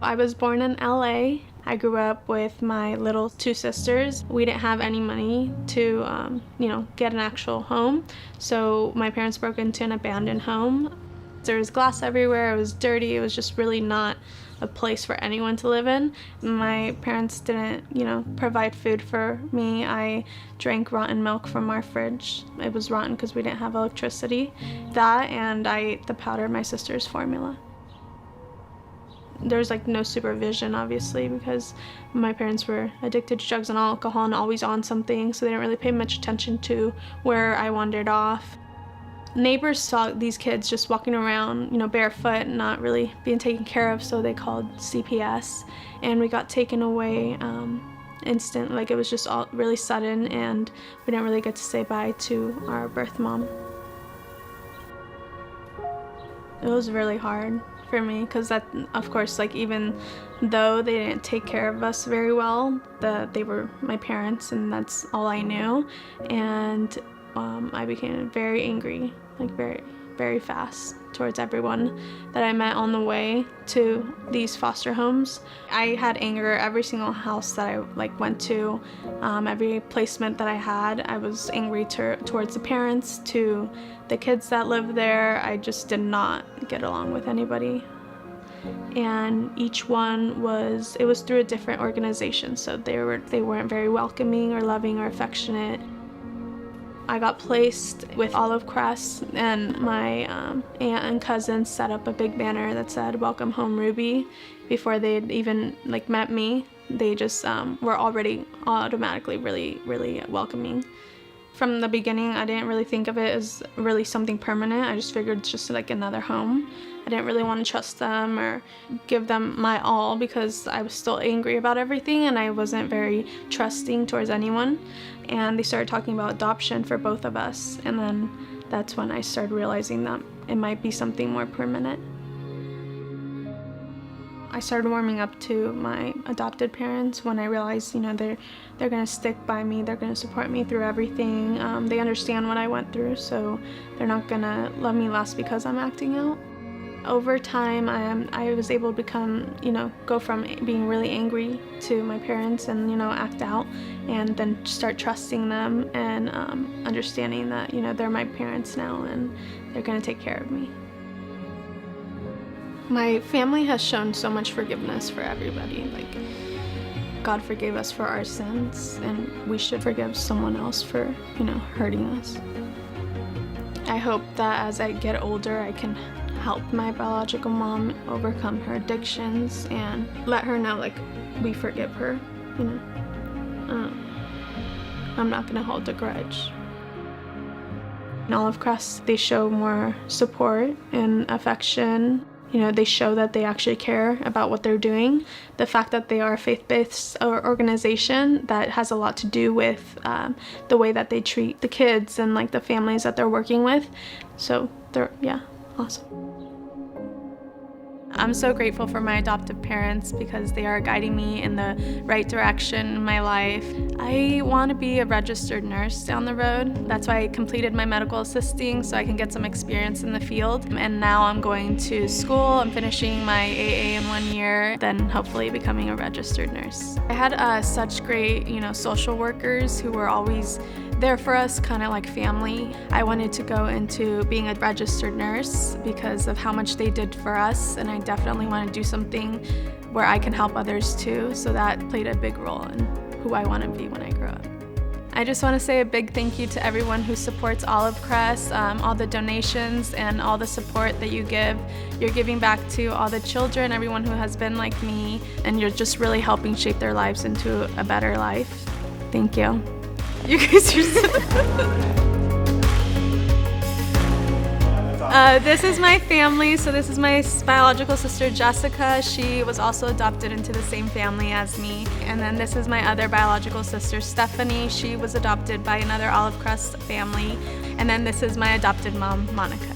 I was born in LA. I grew up with my little two sisters. We didn't have any money to, get an actual home. So my parents broke into an abandoned home. There was glass everywhere. It was dirty. It was just really not a place for anyone to live in. My parents didn't, provide food for me. I drank rotten milk from our fridge. It was rotten because we didn't have electricity. That, and I ate the powder of my sister's formula. There's no supervision, obviously, because my parents were addicted to drugs and alcohol and always on something, so they didn't really pay much attention to where I wandered off. Neighbors saw these kids just walking around, barefoot and not really being taken care of, so they called CPS, and we got taken away instant. It was just all really sudden, and we didn't really get to say bye to our birth mom. It was really hard for me because that, of course, even though they didn't take care of us very well, they were my parents and that's all I knew. And I became very angry, very, very fast towards everyone that I met on the way to these foster homes. I had anger every single house that I went to, every placement that I had. I was angry towards the parents, to the kids that lived there. I just did not get along with anybody. And each one was through a different organization, so they weren't very welcoming or loving or affectionate. I got placed with Olive Crest, and my aunt and cousin set up a big banner that said "Welcome Home, Ruby." Before they'd even met me, they just were already automatically really, really welcoming. From the beginning, I didn't really think of it as really something permanent. I just figured it's just another home. I didn't really want to trust them or give them my all because I was still angry about everything and I wasn't very trusting towards anyone. And they started talking about adoption for both of us, and then that's when I started realizing that it might be something more permanent. I started warming up to my adopted parents when I realized, they're gonna stick by me, they're gonna support me through everything. They understand what I went through, so they're not gonna love me less because I'm acting out. Over time, I was able to become, go from being really angry to my parents and, act out, and then start trusting them and understanding that, they're my parents now and they're gonna take care of me. My family has shown so much forgiveness for everybody. God forgave us for our sins, and we should forgive someone else for, hurting us. I hope that as I get older, I can help my biological mom overcome her addictions and let her know, we forgive her, I'm not gonna hold a grudge. In Olive Crest, they show more support and affection. They show that they actually care about what they're doing. The fact that they are a faith-based organization, that has a lot to do with the way that they treat the kids and the families that they're working with. So they're, awesome. I'm so grateful for my adoptive parents because they are guiding me in the right direction in my life. I want to be a registered nurse down the road. That's why I completed my medical assisting so I can get some experience in the field. And now I'm going to school. I'm finishing my AA in 1 year, then hopefully becoming a registered nurse. I had such great, social workers who were always there for us, kind of like family. I wanted to go into being a registered nurse because of how much they did for us, and I definitely want to do something where I can help others too, so that played a big role in who I want to be when I grow up. I just want to say a big thank you to everyone who supports Olive Crest, all the donations and all the support that you give. You're giving back to all the children, everyone who has been like me, and you're just really helping shape their lives into a better life. Thank you. You guys are this is my family. So this is my biological sister, Jessica. She was also adopted into the same family as me. And then this is my other biological sister, Stephanie. She was adopted by another Olive Crest family. And then this is my adopted mom, Monica.